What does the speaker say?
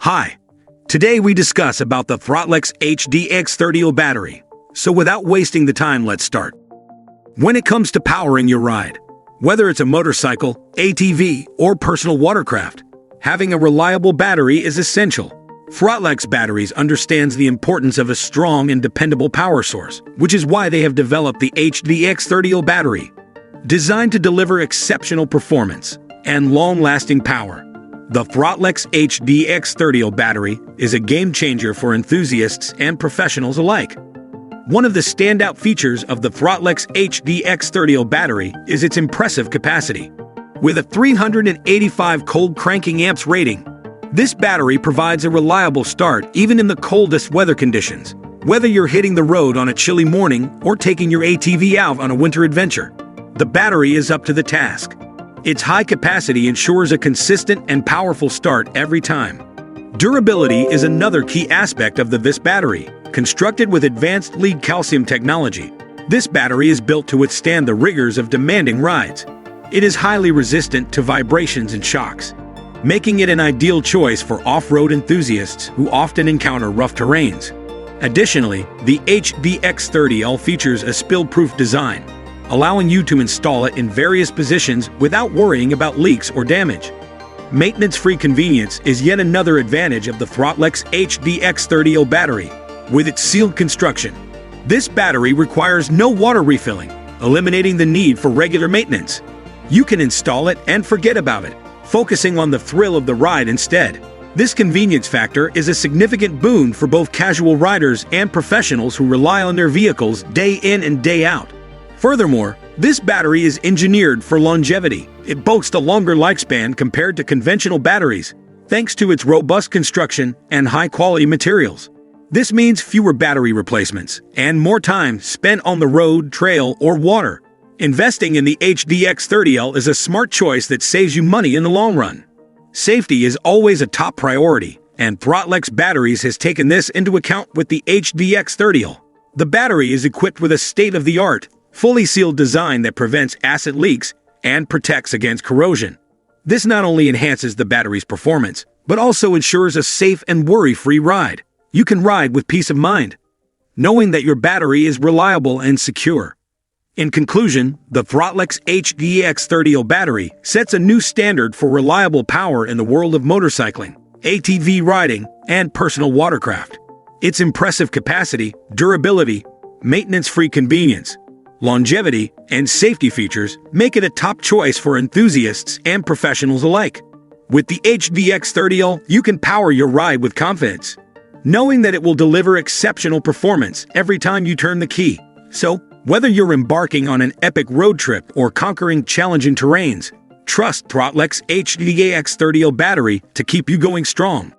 Hi, today we discuss about the ThrottleX HDX30L battery. So without wasting the time, let's start. When it comes to powering your ride, whether it's a motorcycle, ATV, or personal watercraft, having a reliable battery is essential. ThrottleX Batteries understands the importance of a strong and dependable power source, which is why they have developed the HDX30L battery, designed to deliver exceptional performance and long-lasting power. The ThrottleX HDX30L battery is a game-changer for enthusiasts and professionals alike. One of the standout features of the ThrottleX HDX30L battery is its impressive capacity. With a 385 cold cranking amps rating, this battery provides a reliable start even in the coldest weather conditions. Whether you're hitting the road on a chilly morning or taking your ATV out on a winter adventure, the battery is up to the task. Its high capacity ensures a consistent and powerful start every time. Durability is another key aspect of this battery. Constructed with advanced lead calcium technology, this battery is built to withstand the rigors of demanding rides. It is highly resistant to vibrations and shocks, making it an ideal choice for off-road enthusiasts who often encounter rough terrains. Additionally, the HDX30L features a spill-proof design, allowing you to install it in various positions without worrying about leaks or damage. Maintenance-free convenience is yet another advantage of the ThrottleX HDX30L battery. With its sealed construction, this battery requires no water refilling, eliminating the need for regular maintenance. You can install it and forget about it, focusing on the thrill of the ride instead. This convenience factor is a significant boon for both casual riders and professionals who rely on their vehicles day in and day out. Furthermore, this battery is engineered for longevity. It boasts a longer lifespan compared to conventional batteries, thanks to its robust construction and high-quality materials. This means fewer battery replacements and more time spent on the road, trail, or water. Investing in the HDX30L is a smart choice that saves you money in the long run. Safety is always a top priority, and ThrottleX Batteries has taken this into account with the HDX30L. The battery is equipped with a state-of-the-art, fully sealed design that prevents acid leaks and protects against corrosion. This not only enhances the battery's performance, but also ensures a safe and worry-free ride. You can ride with peace of mind, knowing that your battery is reliable and secure. In conclusion, the ThrottleX HDX30L battery sets a new standard for reliable power in the world of motorcycling, ATV riding, and personal watercraft. Its impressive capacity, durability, maintenance-free convenience, longevity, and safety features make it a top choice for enthusiasts and professionals alike. With the HDX30L, you can power your ride with confidence, knowing that it will deliver exceptional performance every time you turn the key. So, whether you're embarking on an epic road trip or conquering challenging terrains, trust ThrottleX HDX30L battery to keep you going strong.